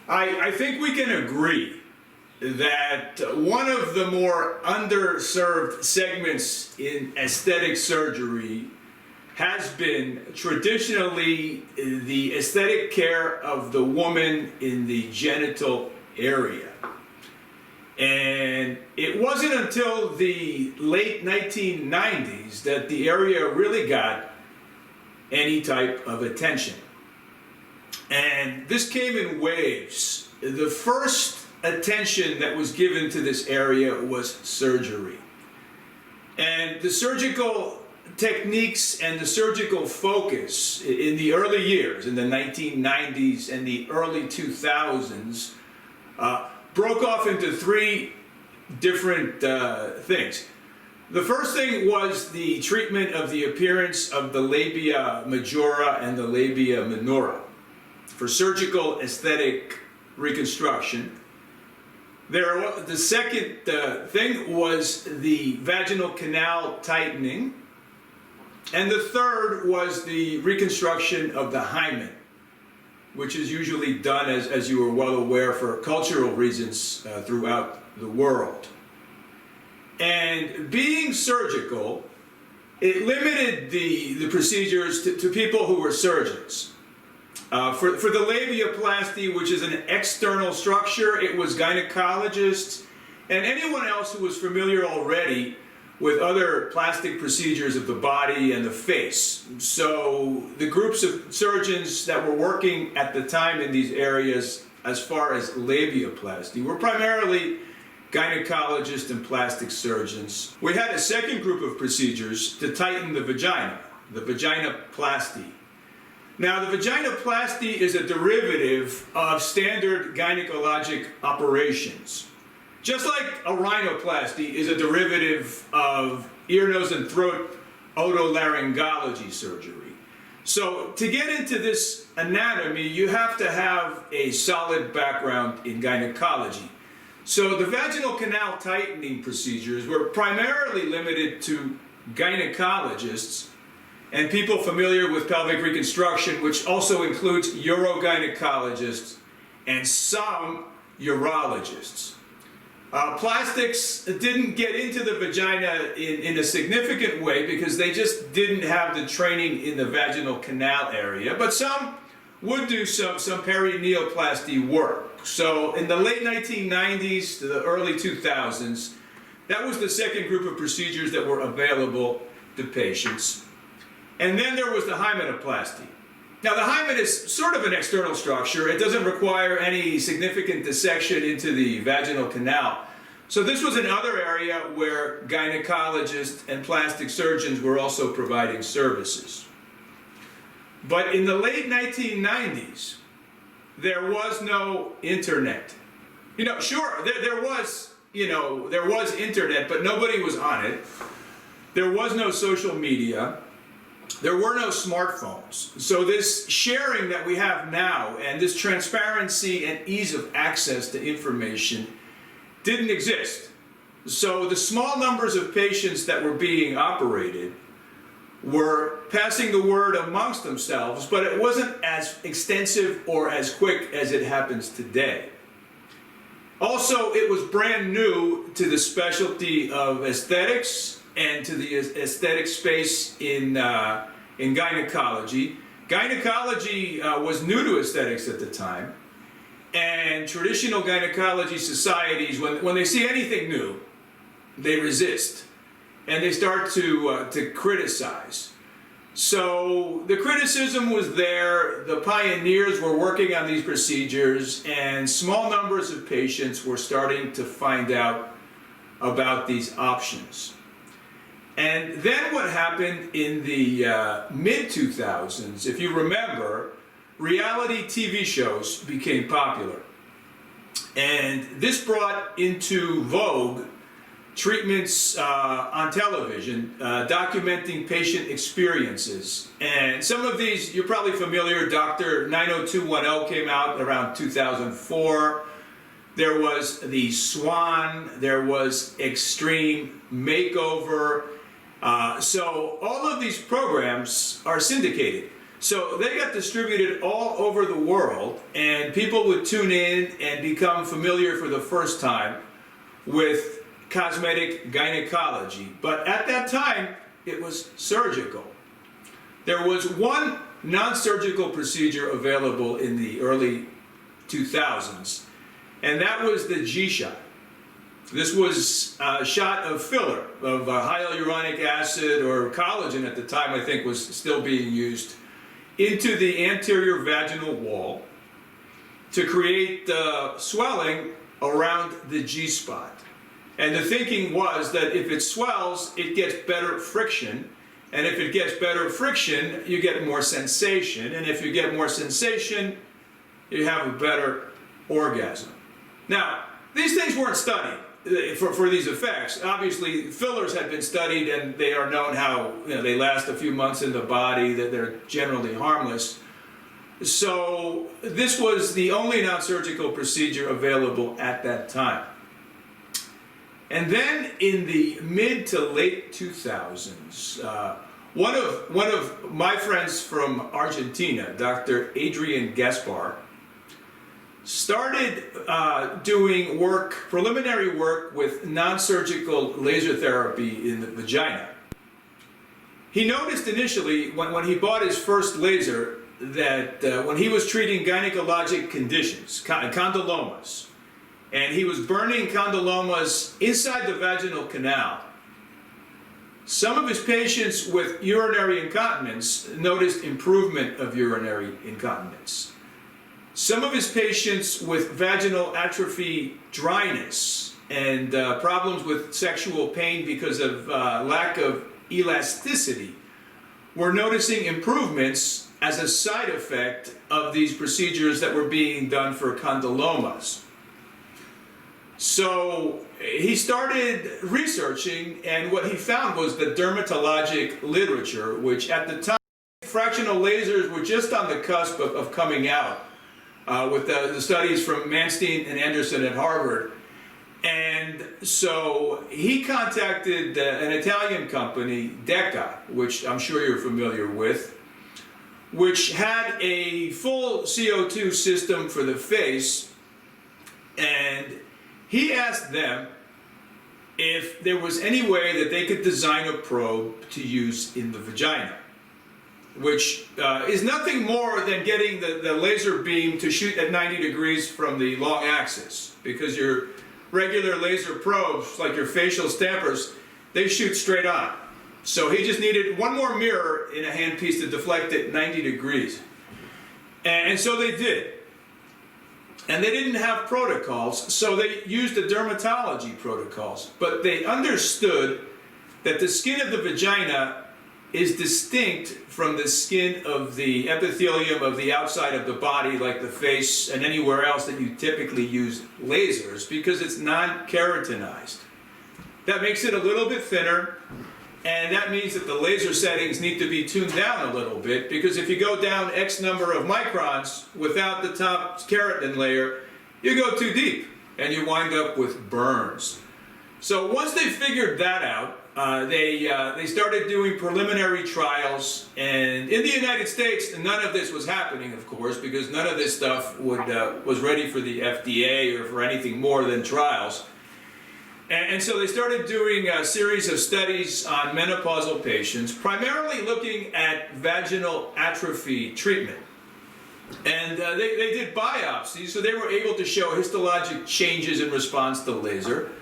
I think we can agree that one of the more underserved segments in aesthetic surgery has been traditionally the aesthetic care of the woman in the genital area. And it wasn't until the late 1990s that the area really got any type of attention. And this came in waves. The first attention that was given to this area was surgery. And the surgical techniques and the surgical focus in the early years, in the 1990s and the early 2000s, broke off into three different things. The first thing was the treatment of the appearance of the Labia Majora and the Labia Minora for surgical aesthetic reconstruction. The second thing was the vaginal canal tightening. And the third was the reconstruction of the hymen, which is usually done, as you are well aware, for cultural reasons throughout the world. And being surgical, it limited the procedures to people who were surgeons. For the labiaplasty, which is an external structure, it was gynecologists and anyone else who was familiar already with other plastic procedures of the body and the face. So the groups of surgeons that were working at the time in these areas as far as labiaplasty were primarily gynecologists and plastic surgeons. We had a second group of procedures to tighten the vagina, the vaginoplasty. Now, the vaginoplasty is a derivative of standard gynecologic operations. Just like a rhinoplasty is a derivative of ear, nose, and throat otolaryngology surgery. So to get into this anatomy, you have to have a solid background in gynecology. So the vaginal canal tightening procedures were primarily limited to gynecologists and people familiar with pelvic reconstruction, which also includes urogynecologists and some urologists. Plastics didn't get into the vagina in a significant way because they just didn't have the training in the vaginal canal area, but some would do some perineoplasty work. So in the late 1990s to the early 2000s, that was the second group of procedures that were available to patients. And then there was the hymenoplasty. Now the hymen is sort of an external structure. It doesn't require any significant dissection into the vaginal canal. So this was another area where gynecologists and plastic surgeons were also providing services. But in the late 1990s, there was no internet. Sure, there was internet, but nobody was on it. There was no social media. There were no smartphones. So this sharing that we have now and this transparency and ease of access to information didn't exist. So the small numbers of patients that were being operated were passing the word amongst themselves, but it wasn't as extensive or as quick as it happens today. Also, it was brand new to the specialty of aesthetics and to the aesthetic space in gynecology. Gynecology was new to aesthetics at the time, and traditional gynecology societies, when they see anything new, they resist, and they start to criticize. So the criticism was there, the pioneers were working on these procedures, and small numbers of patients were starting to find out about these options. And then what happened in the mid-2000s, if you remember, reality TV shows became popular. And this brought into vogue treatments on television, documenting patient experiences. And some of these, you're probably familiar. Dr. 90210 came out around 2004. There was The Swan. There was Extreme Makeover. So all of these programs are syndicated. So they got distributed all over the world, and people would tune in and become familiar for the first time with cosmetic gynecology. But at that time, it was surgical. There was one non-surgical procedure available in the early 2000s, and that was the G-shot. This was a shot of filler, of hyaluronic acid, or collagen at the time, I think, was still being used, into the anterior vaginal wall to create swelling around the G-spot. And the thinking was that if it swells, it gets better friction. And if it gets better friction, you get more sensation. And if you get more sensation, you have a better orgasm. Now, these things weren't studied for these effects. Obviously, fillers had been studied, and they are known how they last a few months in the body, that they're generally harmless. So this was the only non-surgical procedure available at that time. And then in the mid to late 2000s, one of my friends from Argentina, Dr. Adrian Gaspar, started doing preliminary work with non-surgical laser therapy in the vagina. He noticed initially, when he bought his first laser, that when he was treating gynecologic conditions, condylomas, and he was burning condylomas inside the vaginal canal, some of his patients with urinary incontinence noticed improvement of urinary incontinence. Some of his patients with vaginal atrophy, dryness, and problems with sexual pain because of lack of elasticity were noticing improvements as a side effect of these procedures that were being done for condylomas. So he started researching, and what he found was the dermatologic literature, which at the time, fractional lasers were just on the cusp of coming out. With the studies from Manstein and Anderson at Harvard. And so he contacted an Italian company, DECA, which I'm sure you're familiar with, which had a full CO2 system for the face. And he asked them if there was any way that they could design a probe to use in the vagina, which is nothing more than getting the laser beam to shoot at 90 degrees from the long axis, because your regular laser probes, like your facial stampers, they shoot straight on. So he just needed one more mirror in a handpiece to deflect it 90 degrees. And so they did. And they didn't have protocols, so they used the dermatology protocols. But they understood that the skin of the vagina is distinct from the skin of the epithelium of the outside of the body, like the face and anywhere else that you typically use lasers, because it's non-keratinized. That makes it a little bit thinner, and that means that the laser settings need to be tuned down a little bit, because if you go down X number of microns without the top keratin layer, you go too deep, and you wind up with burns. So once they figured that out, they started doing preliminary trials, and in the United States, none of this was happening, of course, because none of this stuff was ready for the FDA or for anything more than trials. And so they started doing a series of studies on menopausal patients, primarily looking at vaginal atrophy treatment. And they did biopsies, so they were able to show histologic changes in response to laser.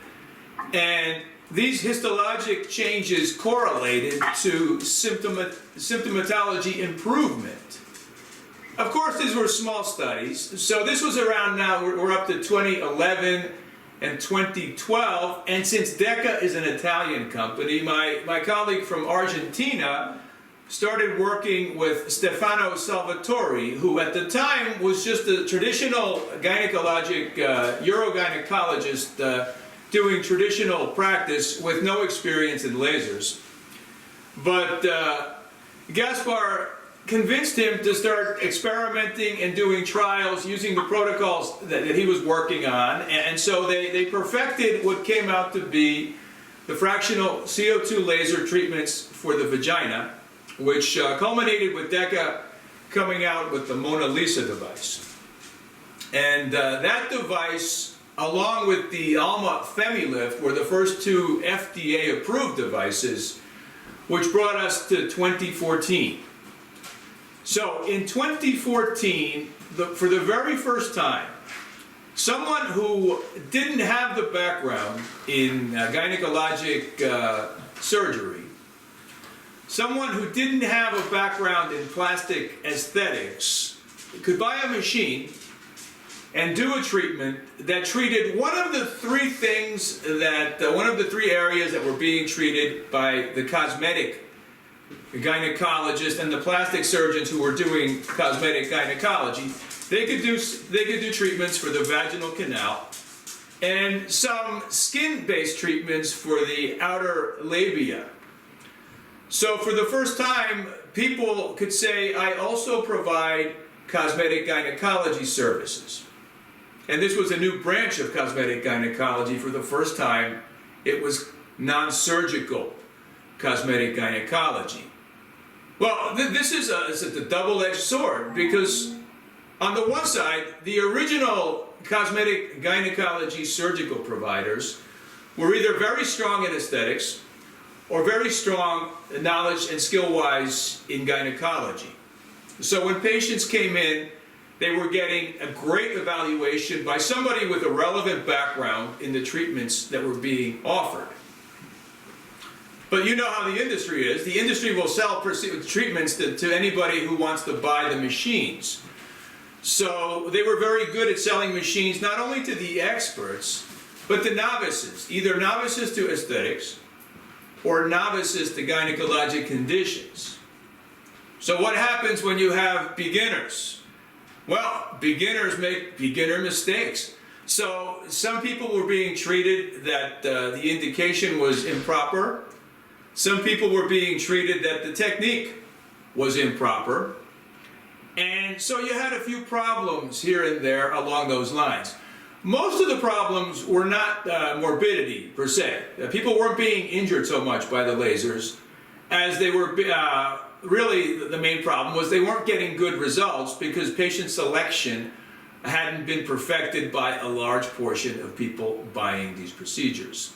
And these histologic changes correlated to symptomatology improvement. Of course, these were small studies. So this was around now, we're up to 2011 and 2012. And since DECA is an Italian company, my colleague from Argentina started working with Stefano Salvatori, who at the time was just a traditional gynecologic urogynecologist doing traditional practice with no experience in lasers. But Gaspar convinced him to start experimenting and doing trials using the protocols that he was working on. And so they perfected what came out to be the fractional CO2 laser treatments for the vagina, which culminated with DECA coming out with the Mona Lisa device. And that device, along with the Alma FemiLift, were the first two FDA-approved devices, which brought us to 2014. So in 2014, for the very first time, someone who didn't have the background in gynecologic surgery, someone who didn't have a background in plastic aesthetics, could buy a machine and do a treatment that treated one of the three things that, one of the three areas that were being treated by the cosmetic gynecologist and the plastic surgeons who were doing cosmetic gynecology. They could do treatments for the vaginal canal and some skin-based treatments for the outer labia. So for the first time, people could say, I also provide cosmetic gynecology services. And this was a new branch of cosmetic gynecology. For the first time, it was non-surgical cosmetic gynecology. Well, this is a double-edged sword, because on the one side, the original cosmetic gynecology surgical providers were either very strong in aesthetics or very strong knowledge and skill-wise in gynecology. So when patients came in, they were getting a great evaluation by somebody with a relevant background in the treatments that were being offered. But you know how the industry is. The industry will sell treatments to anybody who wants to buy the machines. So they were very good at selling machines not only to the experts, but to novices, either novices to aesthetics or novices to gynecologic conditions. So what happens when you have beginners? Well, beginners make beginner mistakes. So some people were being treated that the indication was improper. Some people were being treated that the technique was improper. And so you had a few problems here and there along those lines. Most of the problems were not morbidity per se. People weren't being injured so much by the lasers as they were really the main problem was they weren't getting good results because patient selection hadn't been perfected by a large portion of people buying these procedures.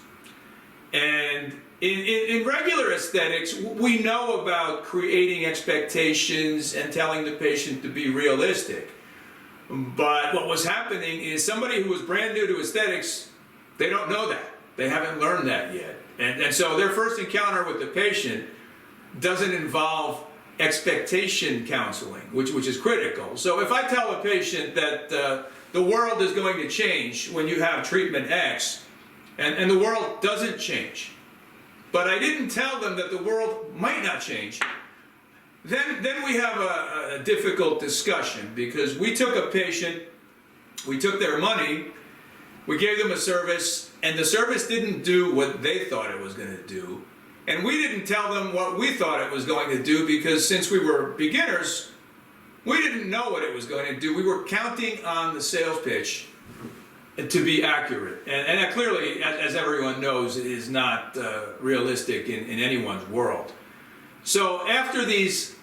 And in regular aesthetics, we know about creating expectations and telling the patient to be realistic. But what was happening is somebody who was brand new to aesthetics, they don't know that. They haven't learned that yet. And so their first encounter with the patient doesn't involve expectation counseling, which is critical. So if I tell a patient that the world is going to change when you have treatment X, and the world doesn't change, but I didn't tell them that the world might not change, then we have a difficult discussion, because we took a patient, we took their money, we gave them a service, and the service didn't do what they thought it was going to do. And we didn't tell them what we thought it was going to do, because since we were beginners, we didn't know what it was going to do. We were counting on the sales pitch to be accurate. And that clearly, as everyone knows, is not realistic in anyone's world. So after these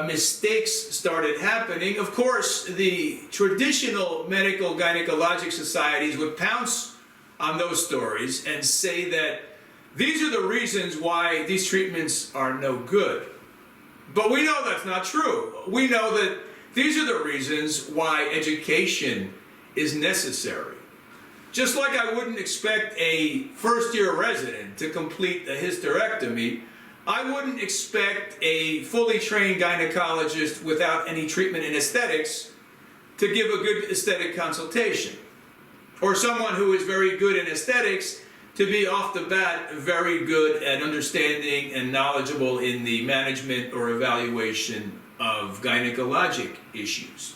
mistakes started happening, of course, the traditional medical gynecologic societies would pounce on those stories and say that these are the reasons why these treatments are no good. But we know that's not true. We know that these are the reasons why education is necessary. Just like I wouldn't expect a first-year resident to complete a hysterectomy, I wouldn't expect a fully trained gynecologist without any treatment in aesthetics to give a good aesthetic consultation. Or someone who is very good in aesthetics to be off the bat very good at understanding and knowledgeable in the management or evaluation of gynecologic issues.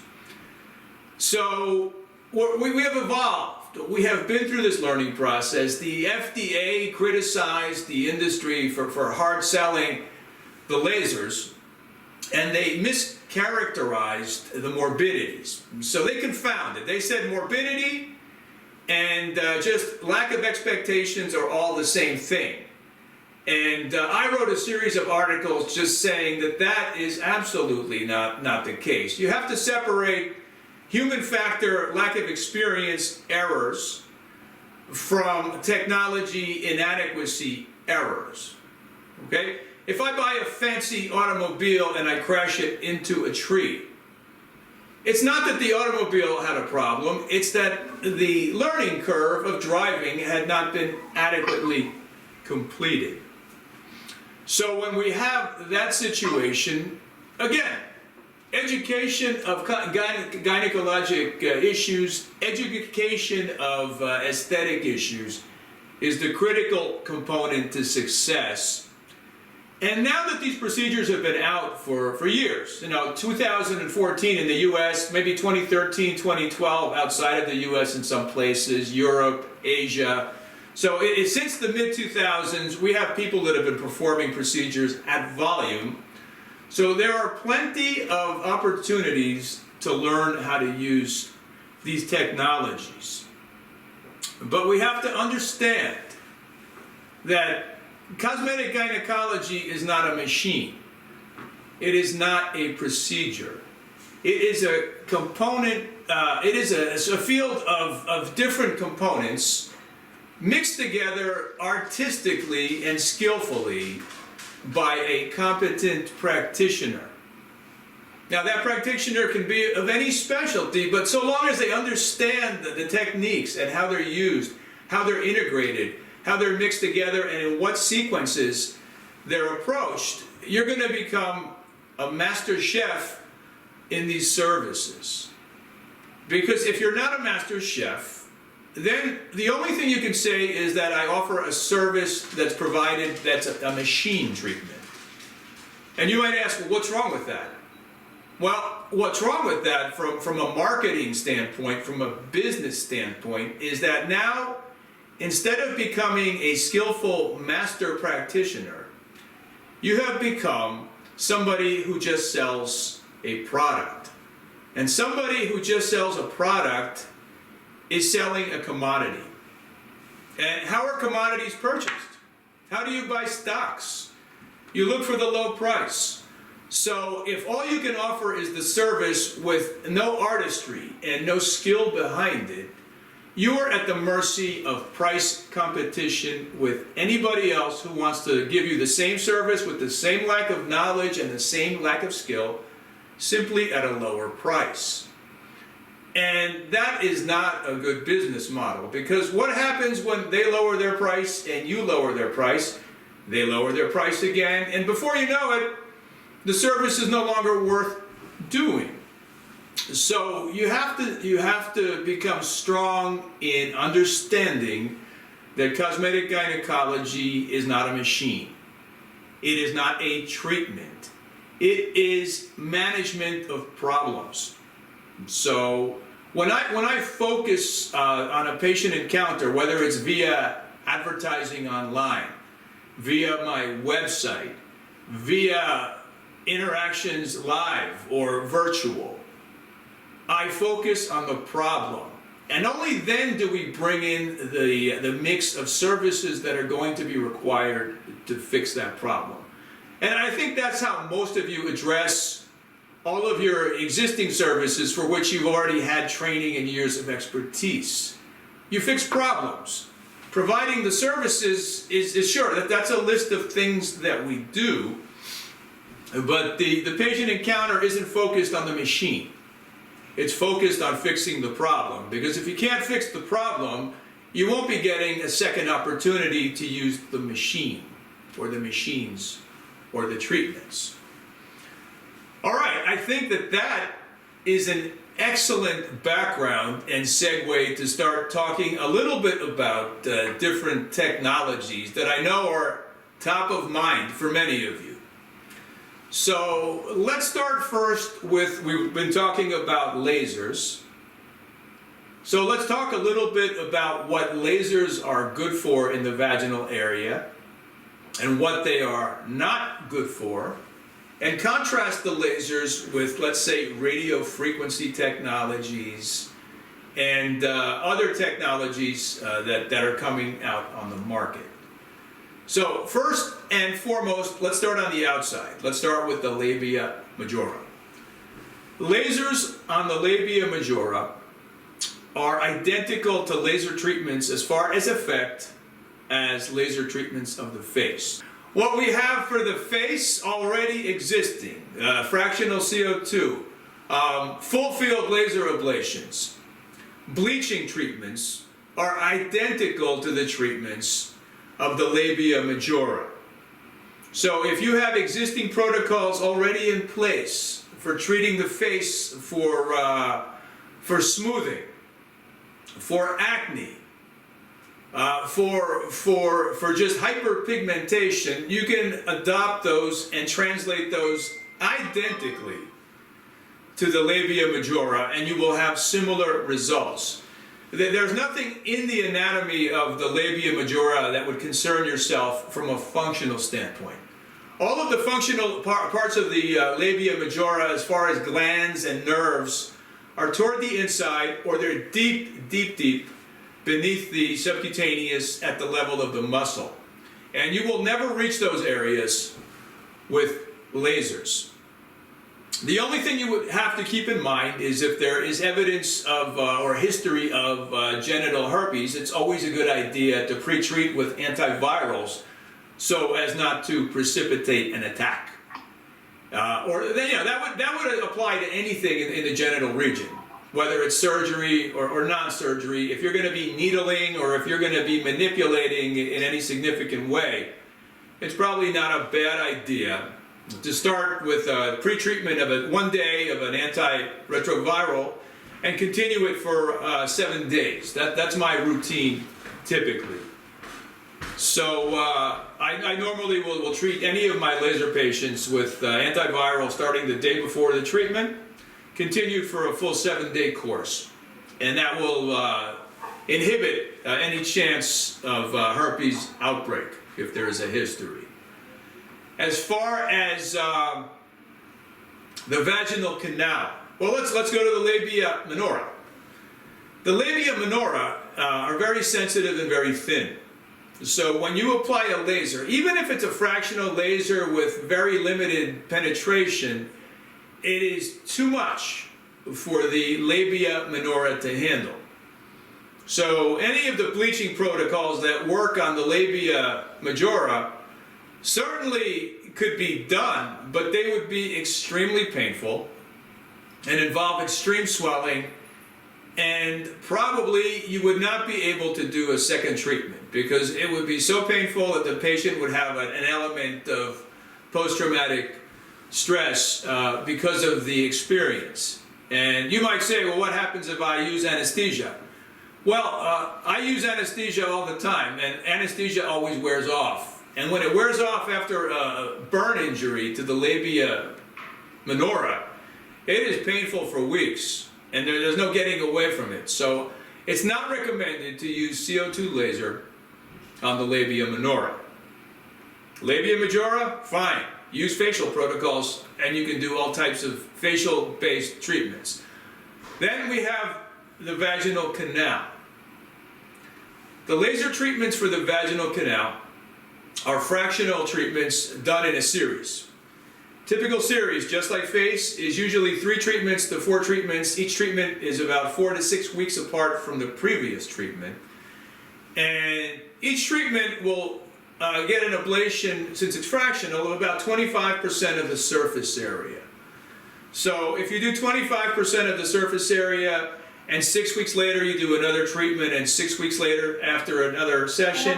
So we have evolved. We have been through this learning process. The FDA criticized the industry for hard selling the lasers, and they mischaracterized the morbidities. So they confounded. They said morbidity and just lack of expectations are all the same thing. And I wrote a series of articles just saying that that is absolutely not the case. You have to separate human factor, lack of experience errors from technology inadequacy errors. Okay? If I buy a fancy automobile and I crash it into a tree, it's not that the automobile had a problem, it's that the learning curve of driving had not been adequately completed. So when we have that situation, again, education of gynecologic issues, education of aesthetic issues is the critical component to success. And now that these procedures have been out for years, 2014 in the US, maybe 2013, 2012 outside of the US in some places, Europe, Asia. So since the mid-2000s, we have people that have been performing procedures at volume. So there are plenty of opportunities to learn how to use these technologies. But we have to understand that cosmetic gynecology is not a machine. It is not a procedure. It is a component, it's a field of different components mixed together artistically and skillfully by a competent practitioner. Now that practitioner can be of any specialty, but so long as they understand the techniques and how they're used, how they're integrated, how they're mixed together, and in what sequences they're approached, you're going to become a master chef in these services. Because if you're not a master chef, then the only thing you can say is that I offer a service that's provided that's a machine treatment. And you might ask, well, what's wrong with that? Well, what's wrong with that from a marketing standpoint, from a business standpoint, is that now, instead of becoming a skillful master practitioner, you have become somebody who just sells a product. And somebody who just sells a product is selling a commodity. And how are commodities purchased? How do you buy stocks? You look for the low price. So if all you can offer is the service with no artistry and no skill behind it, you are at the mercy of price competition with anybody else who wants to give you the same service with the same lack of knowledge and the same lack of skill, simply at a lower price. And that is not a good business model, because what happens when they lower their price and you lower their price? They lower their price again, and before you know it, the service is no longer worth doing. So you have to become strong in understanding that cosmetic gynecology is not a machine. It is not a treatment. It is management of problems. So when I focus on a patient encounter, whether it's via advertising online, via my website, via interactions live or virtual, I focus on the problem. And only then do we bring in the mix of services that are going to be required to fix that problem. And I think that's how most of you address all of your existing services for which you've already had training and years of expertise. You fix problems. Providing the services is sure, that's a list of things that we do, but the patient encounter isn't focused on the machine. It's focused on fixing the problem, because if you can't fix the problem, you won't be getting a second opportunity to use the machine, or the machines, or the treatments. All right, I think that is an excellent background and segue to start talking a little bit about different technologies that I know are top of mind for many of you. So let's start first with, we've been talking about lasers. So let's talk a little bit about what lasers are good for in the vaginal area and what they are not good for, and contrast the lasers with, let's say, radiofrequency technologies and other technologies that are coming out on the market. So first and foremost, let's start on the outside. Let's start with the labia majora. Lasers on the labia majora are identical to laser treatments as far as effect as laser treatments of the face. What we have for the face already existing, fractional CO2, full field laser ablations, bleaching treatments are identical to the treatments of the labia majora. So if you have existing protocols already in place for treating the face for smoothing, for acne, for just hyperpigmentation, you can adopt those and translate those identically to the labia majora, and you will have similar results. There's nothing in the anatomy of the labia majora that would concern yourself from a functional standpoint. All of the functional parts of the labia majora, as far as glands and nerves, are toward the inside, or they're deep beneath the subcutaneous at the level of the muscle. And you will never reach those areas with lasers. The only thing you would have to keep in mind is if there is evidence of or history of genital herpes, it's always a good idea to pre-treat with antivirals so as not to precipitate an attack. That would apply to anything in the genital region, whether it's surgery or non-surgery. If you're going to be needling or if you're going to be manipulating in any significant way, it's probably not a bad idea to start with a pre-treatment of one day of an antiretroviral and continue it for 7 days. That's my routine typically. So I normally will treat any of my laser patients with antiviral starting the day before the treatment, continued for a full 7-day course. And that will inhibit any chance of herpes outbreak if there is a history. As far as the vaginal canal, well, let's go to the labia minora. The labia minora are very sensitive and very thin. So when you apply a laser, even if it's a fractional laser with very limited penetration, it is too much for the labia minora to handle. So any of the bleaching protocols that work on the labia majora certainly could be done, but they would be extremely painful and involve extreme swelling, and probably you would not be able to do a second treatment because it would be so painful that the patient would have an element of post-traumatic stress because of the experience. And you might say, well, what happens if I use anesthesia? Well, I use anesthesia all the time, and anesthesia always wears off. And when it wears off after a burn injury to the labia minora, it is painful for weeks, and there's no getting away from it. So it's not recommended to use CO2 laser on the labia minora. Labia majora, fine. Use facial protocols, and you can do all types of facial-based treatments. Then we have the vaginal canal. The laser treatments for the vaginal canal are fractional treatments done in a series. Typical series, just like face, is usually 3 treatments to 4 treatments. Each treatment is about 4 to 6 weeks apart from the previous treatment. And each treatment will get an ablation, since it's fractional, of about 25% of the surface area. So if you do 25% of the surface area, and 6 weeks later you do another treatment, and 6 weeks later after another session,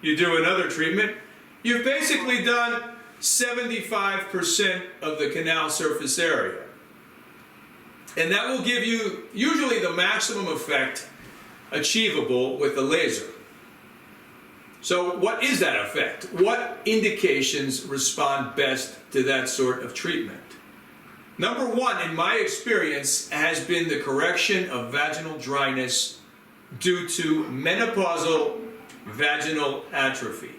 you do another treatment, you've basically done 75% of the canal surface area. And that will give you usually the maximum effect achievable with the laser. So what is that effect? What indications respond best to that sort of treatment? Number one, in my experience, has been the correction of vaginal dryness due to menopausal vaginal atrophy.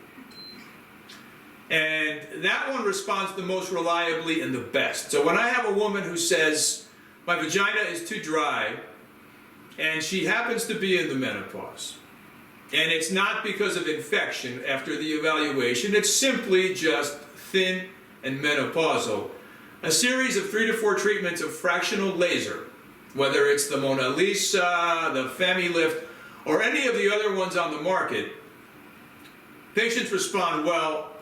And that one responds the most reliably and the best. So when I have a woman who says, my vagina is too dry, and she happens to be in the menopause, And it's not because of infection after the evaluation. It's simply just thin and menopausal. A series of 3 to 4 treatments of fractional laser, whether it's the Mona Lisa, the FemiLift, or any of the other ones on the market, patients respond well,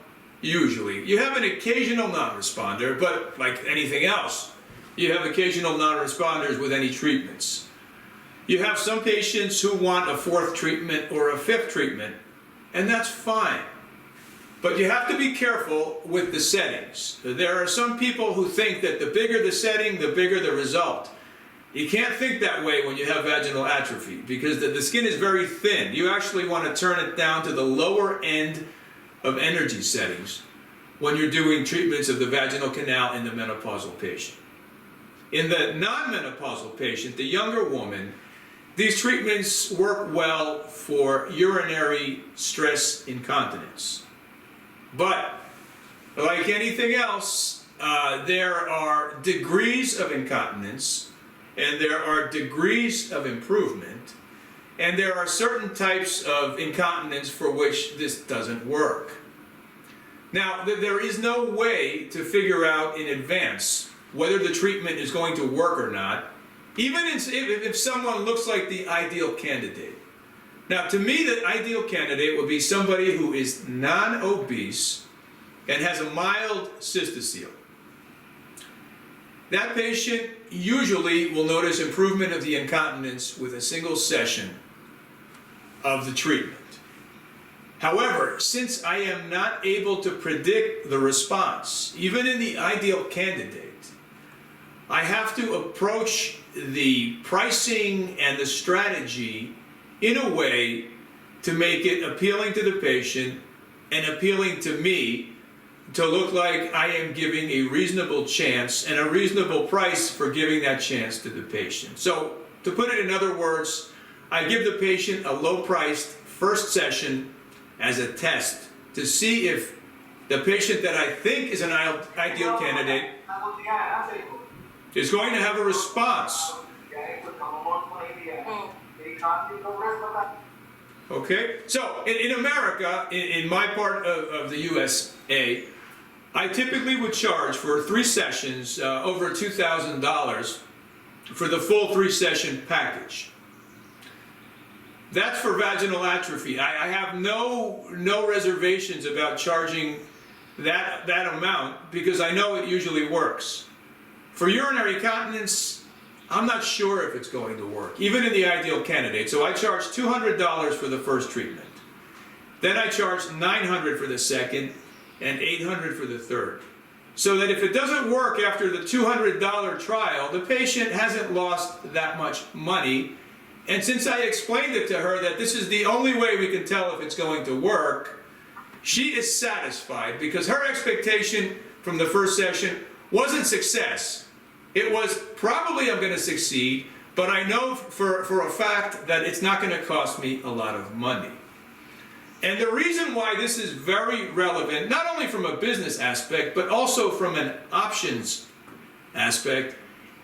usually. You have an occasional non-responder, but like anything else, you have occasional non-responders with any treatments. You have some patients who want a 4th treatment or a 5th treatment, and that's fine. But you have to be careful with the settings. There are some people who think that the bigger the setting, the bigger the result. You can't think that way when you have vaginal atrophy, because the skin is very thin. You actually want to turn it down to the lower end of energy settings when you're doing treatments of the vaginal canal in the menopausal patient. In the non-menopausal patient, the younger woman, these treatments work well for urinary stress incontinence. But, like anything else, there are degrees of incontinence, and there are degrees of improvement, and there are certain types of incontinence for which this doesn't work. Now, there is no way to figure out in advance whether the treatment is going to work or not, even if someone looks like the ideal candidate. Now, to me, the ideal candidate would be somebody who is non-obese and has a mild cystocele. That patient usually will notice improvement of the incontinence with a single session of the treatment. However, since I am not able to predict the response, even in the ideal candidate, I have to approach the pricing and the strategy in a way to make it appealing to the patient and appealing to me, to look like I am giving a reasonable chance and a reasonable price for giving that chance to the patient. So, to put it in other words, I give the patient a low-priced first session as a test to see if the patient that I think is an ideal candidate is going to have a response. Okay, so in America, in my part of the USA, I typically would charge for 3 sessions over $2,000 for the full 3-session package. That's for vaginal atrophy. I have no reservations about charging that amount because I know it usually works. For urinary continence, I'm not sure if it's going to work, even in the ideal candidate. So I charge $200 for the first treatment. Then I charge $900 for the second and $800 for the third. So that if it doesn't work after the $200 trial, the patient hasn't lost that much money. And since I explained it to her that this is the only way we can tell if it's going to work, she is satisfied because her expectation from the first session wasn't success. It was probably I'm going to succeed, but I know for a fact that it's not going to cost me a lot of money. And the reason why this is very relevant, not only from a business aspect, but also from an options aspect,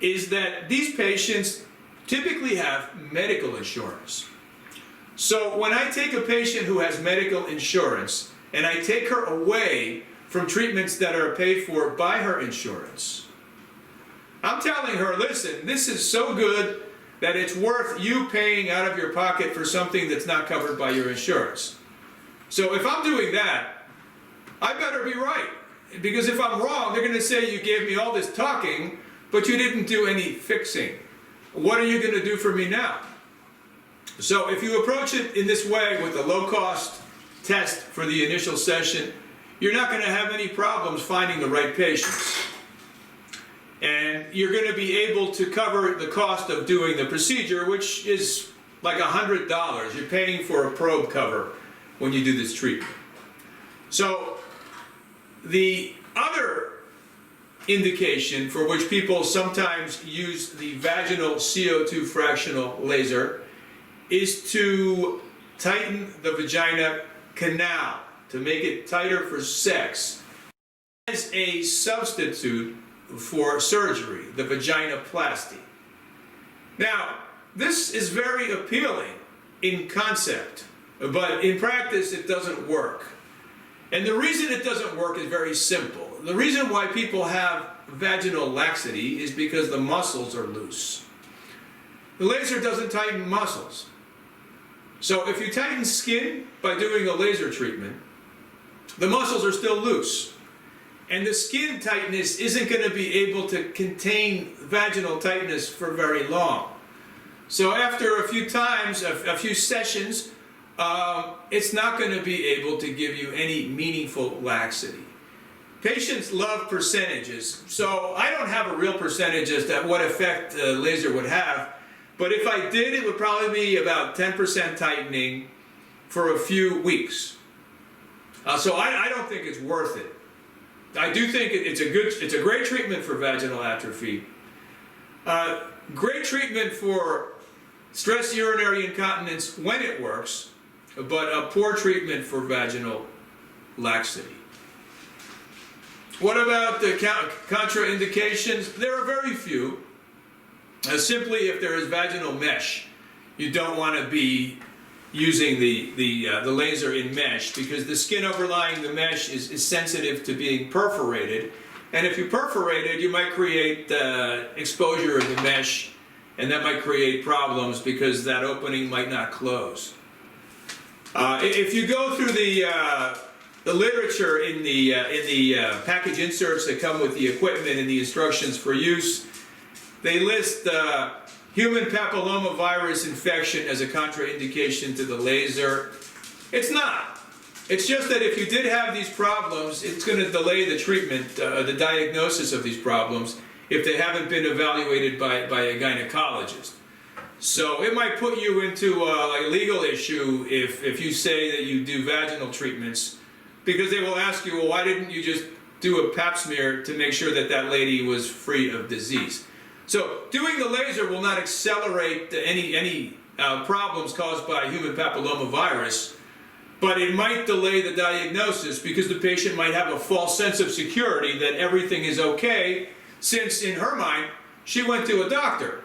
is that these patients typically have medical insurance. So when I take a patient who has medical insurance and I take her away from treatments that are paid for by her insurance, I'm telling her, listen, this is so good that it's worth you paying out of your pocket for something that's not covered by your insurance. So if I'm doing that, I better be right. Because if I'm wrong, they're going to say you gave me all this talking, but you didn't do any fixing. What are you going to do for me now? So if you approach it in this way with a low-cost test for the initial session, you're not going to have any problems finding the right patients. And you're going to be able to cover the cost of doing the procedure, which is like $100. You're paying for a probe cover when you do this treatment. So the other indication for which people sometimes use the vaginal CO2 fractional laser is to tighten the vagina canal, to make it tighter for sex, as a substitute for surgery, the Vaginoplasty. Now, this is very appealing in concept, but in practice it doesn't work. And the reason it doesn't work is very simple. The reason why people have vaginal laxity is because the muscles are loose. The laser doesn't tighten muscles. So if you tighten skin by doing a laser treatment, the muscles are still loose. And the skin tightness isn't going to be able to contain vaginal tightness for very long. So after a few times, a few sessions, it's not going to be able to give you any meaningful laxity. Patients love percentages, so I don't have a real percentage as to what effect laser would have, but if I did, it would probably be about 10% tightening for a few weeks. So I don't think it's worth it. I do think it's a great treatment for vaginal atrophy. Great treatment for stress urinary incontinence when it works, but a poor treatment for vaginal laxity. What about the contraindications? There are very few. Simply if there is vaginal mesh, you don't want to be using the laser in mesh because the skin overlying the mesh is sensitive to being perforated. And if you perforate it, you might create exposure of the mesh, and that might create problems because that opening might not close. If you go through the literature in the package inserts that come with the equipment and the instructions for use, they list human papillomavirus infection as a contraindication to the laser. It's not. It's just that if you did have these problems, it's going to delay the treatment, the diagnosis of these problems, if they haven't been evaluated by a gynecologist. So it might put you into a legal issue if you say that you do vaginal treatments, because they will ask you, well, why didn't you just do a pap smear to make sure that that lady was free of disease? So doing the laser will not accelerate any problems caused by human papillomavirus, but it might delay the diagnosis because the patient might have a false sense of security that everything is okay, since in her mind, she went to a doctor.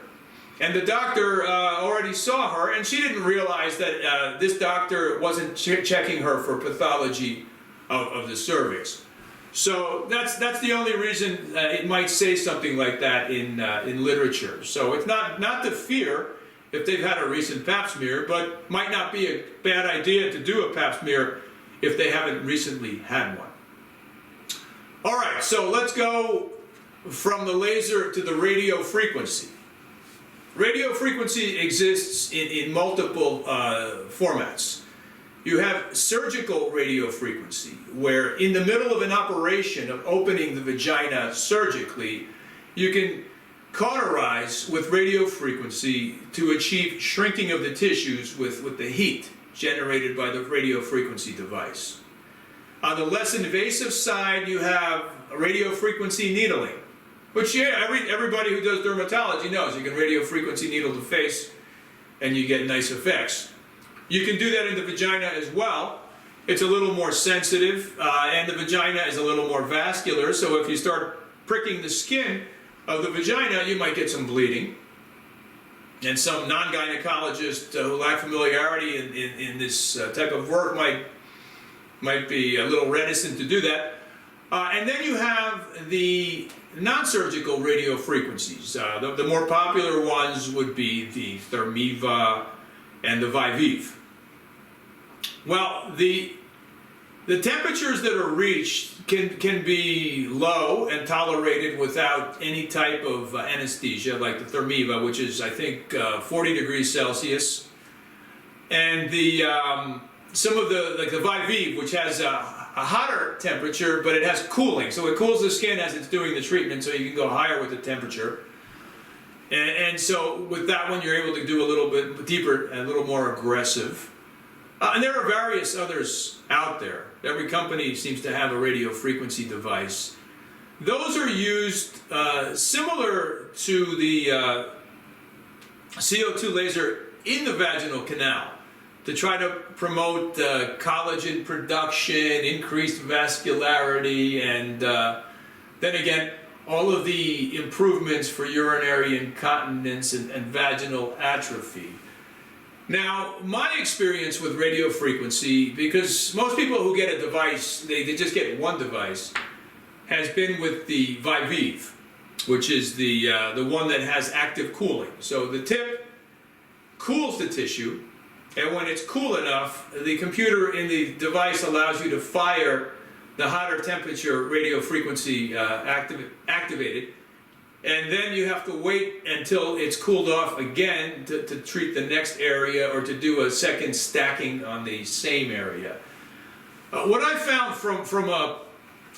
And the doctor already saw her, and she didn't realize that this doctor wasn't checking her for pathology of the cervix. So that's the only reason it might say something like that in literature. So it's not to fear if they've had a recent pap smear, but might not be a bad idea to do a pap smear if they haven't recently had one. All right, so let's go from the laser to the radio frequency. Radio frequency exists in multiple formats. You have surgical radio frequency, where in the middle of an operation of opening the vagina surgically, you can cauterize with radio frequency to achieve shrinking of the tissues with the heat generated by the radio frequency device. On the less invasive side, you have radio frequency needling, which everybody who does dermatology knows. You can radio frequency needle the face and you get nice effects. You can do that in the vagina as well. It's a little more sensitive and the vagina is a little more vascular, so if you start pricking the skin of the vagina, you might get some bleeding. And some non-gynecologists who lack familiarity in this type of work might be a little reticent to do that. And then you have the non-surgical radio frequencies. The more popular ones would be the Thermiva and the Viviv. Well, the temperatures that are reached can be low and tolerated without any type of anesthesia, like the Thermiva, which is, I think, 40 degrees Celsius. And some of like the Viviv, which has a hotter temperature, but it has cooling. So it cools the skin as it's doing the treatment, so you can go higher with the temperature. And so with that one, you're able to do a little bit deeper and a little more aggressive. And there are various others out there. Every company seems to have a radio frequency device. Those are used similar to the CO2 laser in the vaginal canal to try to promote collagen production, increased vascularity, and then again, all of the improvements for urinary incontinence and vaginal atrophy. Now, my experience with radiofrequency, because most people who get a device, they just get one device, has been with the Viviv, which is the one that has active cooling. So the tip cools the tissue, and when it's cool enough, the computer in the device allows you to fire the hotter temperature radiofrequency activated, and then you have to wait until it's cooled off again to treat the next area or to do a second stacking on the same area. What I found from a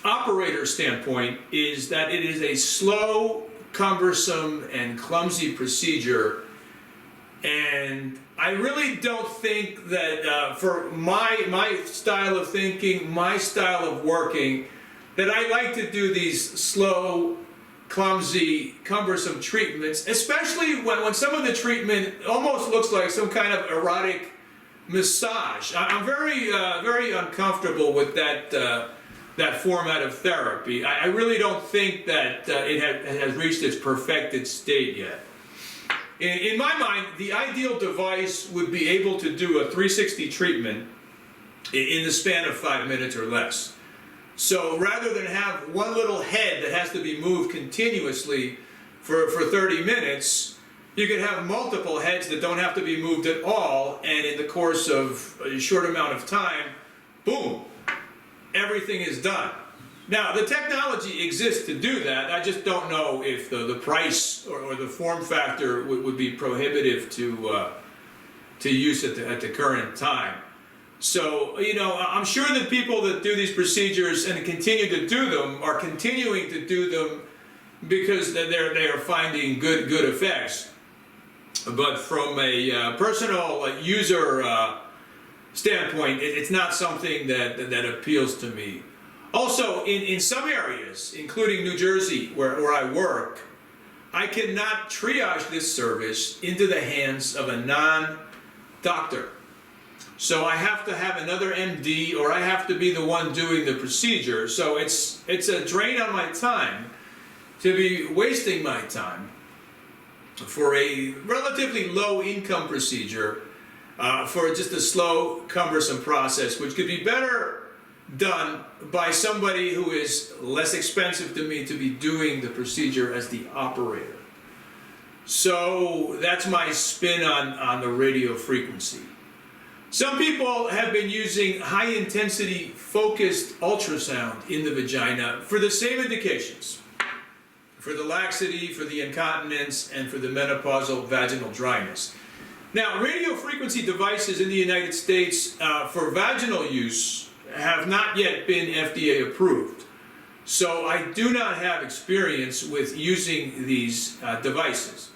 operator standpoint is that it is a slow, cumbersome, and clumsy procedure, and I really don't think that for my style of thinking, my style of working, that I like to do these slow, clumsy, cumbersome treatments, especially when some of the treatment almost looks like some kind of erotic massage. I'm very uncomfortable with that format of therapy. I really don't think that it has reached its perfected state yet. In my mind, the ideal device would be able to do a 360 treatment in the span of 5 minutes or less. So rather than have one little head that has to be moved continuously for 30 minutes, you could have multiple heads that don't have to be moved at all, and in the course of a short amount of time, boom, everything is done. Now, the technology exists to do that. I just don't know if the price or the form factor would be prohibitive to use at the current time. So, you know, I'm sure that people that do these procedures and continue to do them are continuing to do them because they are finding good effects. But from a personal user standpoint, it's not something that appeals to me. Also, in some areas, including New Jersey, where I work, I cannot triage this service into the hands of a non-doctor. So I have to have another MD, or I have to be the one doing the procedure. So it's a drain on my time to be wasting my time for a relatively low income procedure for just a slow, cumbersome process, which could be better done by somebody who is less expensive to me to be doing the procedure as the operator. So that's my spin on the radiofrequency. Some people have been using high-intensity focused ultrasound in the vagina for the same indications, for the laxity, for the incontinence, and for the menopausal vaginal dryness. Now, radiofrequency devices in the United States for vaginal use have not yet been FDA approved. So I do not have experience with using these devices.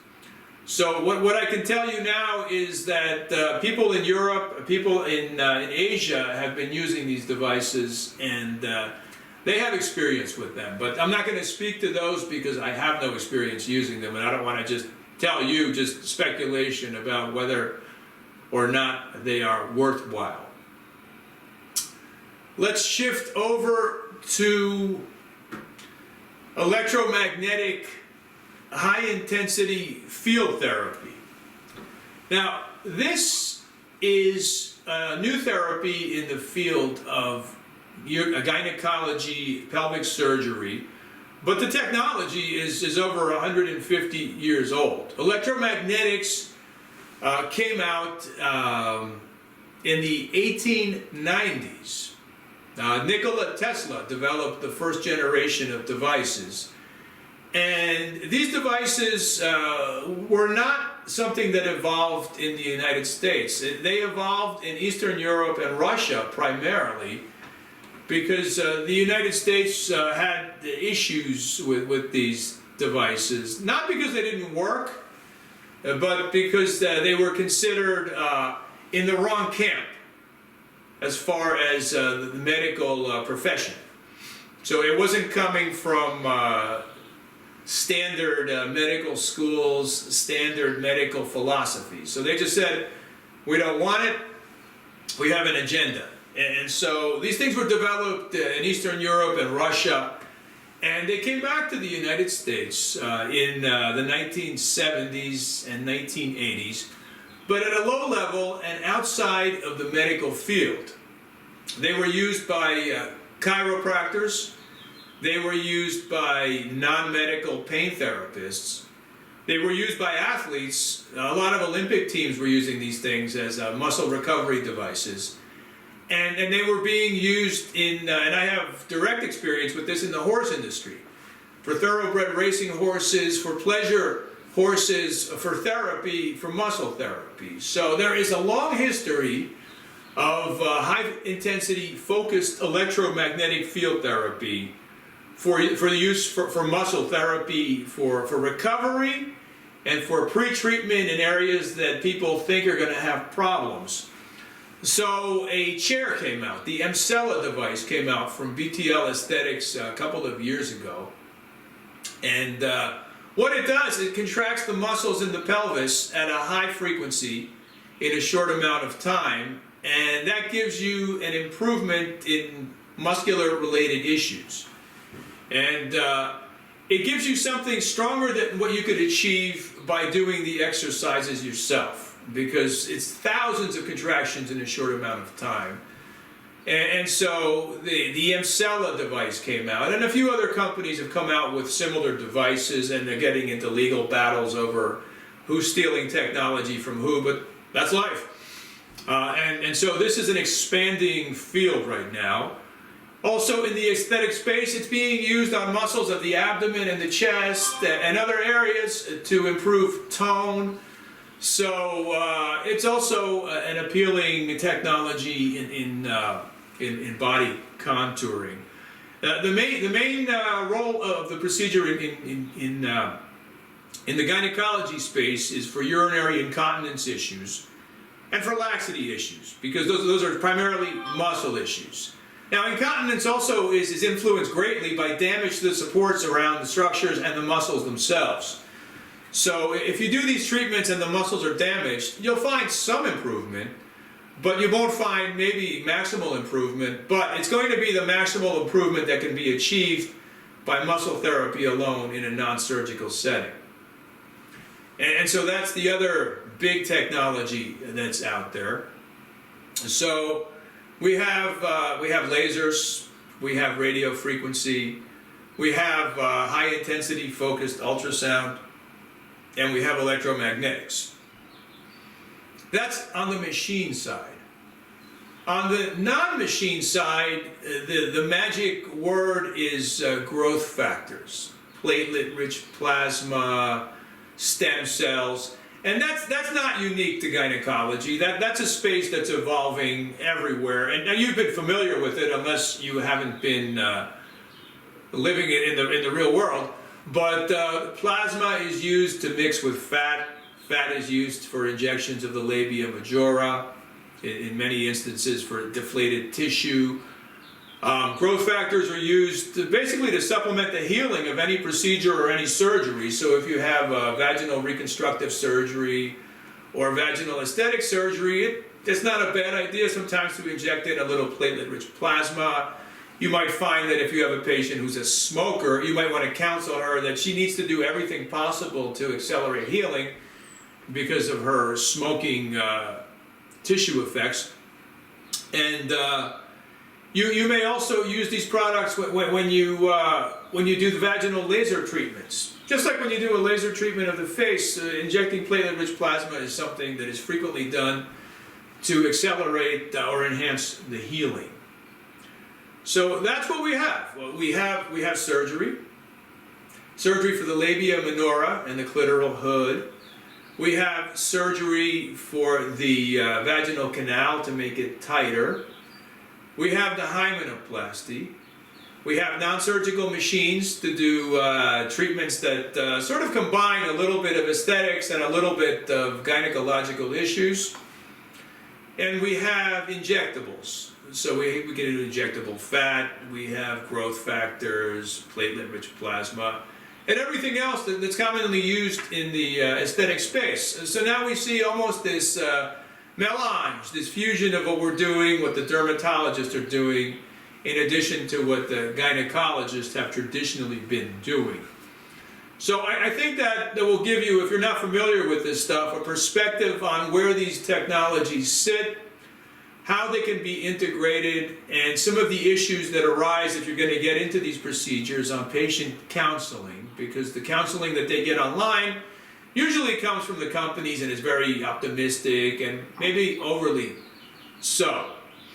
So what I can tell you now is that people in Europe, people in Asia have been using these devices, and they have experience with them. But I'm not going to speak to those because I have no experience using them, and I don't want to just tell you just speculation about whether or not they are worthwhile. Let's shift over to electromagnetic high-intensity field therapy. Now, this is a new therapy in the field of gynecology, pelvic surgery, but the technology is over 150 years old. Electromagnetics came out in the 1890s. Nikola Tesla developed the first generation of devices. And these devices were not something that evolved in the United States. They evolved in Eastern Europe and Russia primarily because the United States had issues with these devices. Not because they didn't work, but because they were considered in the wrong camp as far as the medical profession. So it wasn't coming from standard medical schools, standard medical philosophy. So they just said, we don't want it, we have an agenda. And so these things were developed in Eastern Europe and Russia, and they came back to the United States in the 1970s and 1980s but at a low level and outside of the medical field. They were used by chiropractors. They were used by non-medical pain therapists. They were used by athletes. A lot of Olympic teams were using these things as muscle recovery devices. And they were being used in, and I have direct experience with this in the horse industry, for thoroughbred racing horses, for pleasure horses, for therapy, for muscle therapy. So there is a long history of high-intensity focused electromagnetic field therapy for the use for muscle therapy, for recovery, and for pre-treatment in areas that people think are going to have problems. So a chair came out, the Emcella device came out from BTL Aesthetics a couple of years ago. And what it does, it contracts the muscles in the pelvis at a high frequency in a short amount of time, and that gives you an improvement in muscular related issues. And it gives you something stronger than what you could achieve by doing the exercises yourself, because it's thousands of contractions in a short amount of time. And so the Emcella device came out, and a few other companies have come out with similar devices, and they're getting into legal battles over who's stealing technology from who, but that's life. And so this is an expanding field right now. Also in the aesthetic space, it's being used on muscles of the abdomen and the chest and other areas to improve tone. So it's also an appealing technology in body contouring. The main role of the procedure in the gynecology space is for urinary incontinence issues and for laxity issues, because those are primarily muscle issues. Now, incontinence also is influenced greatly by damage to the supports around the structures and the muscles themselves. So if you do these treatments and the muscles are damaged, you'll find some improvement, but you won't find maybe maximal improvement, but it's going to be the maximal improvement that can be achieved by muscle therapy alone in a non-surgical setting. And so that's the other big technology that's out there. So we have lasers, we have radiofrequency, we have high-intensity focused ultrasound, and we have electromagnetics. That's on the machine side. On the non-machine side, the magic word is growth factors, platelet-rich plasma, stem cells, and that's not unique to gynecology. That's a space that's evolving everywhere, and now you've been familiar with it unless you haven't been living it in the real world. But plasma is used to mix with fat. Fat is used for injections of the labia majora, in many instances for deflated tissue. Growth factors are used basically to supplement the healing of any procedure or any surgery. So if you have vaginal reconstructive surgery or vaginal aesthetic surgery, it's not a bad idea sometimes to inject in a little platelet-rich plasma. You might find that if you have a patient who's a smoker, you might want to counsel her that she needs to do everything possible to accelerate healing because of her smoking tissue effects. And you may also use these products when you do the vaginal laser treatments. Just like when you do a laser treatment of the face, injecting platelet-rich plasma is something that is frequently done to accelerate or enhance the healing. So that's what we have. Well, we have surgery for the labia minora and the clitoral hood. We have surgery for the vaginal canal to make it tighter. We have the hymenoplasty. We have non-surgical machines to do treatments that sort of combine a little bit of aesthetics and a little bit of gynecological issues. And we have injectables. So we can do injectable fat, we have growth factors, platelet-rich plasma, and everything else that's commonly used in the aesthetic space. So now we see almost this melange, this fusion of what we're doing, what the dermatologists are doing, in addition to what the gynecologists have traditionally been doing. So I think that will give you, if you're not familiar with this stuff, a perspective on where these technologies sit, how they can be integrated, and some of the issues that arise if you're going to get into these procedures on patient counseling, because the counseling that they get online usually comes from the companies and is very optimistic and maybe overly so.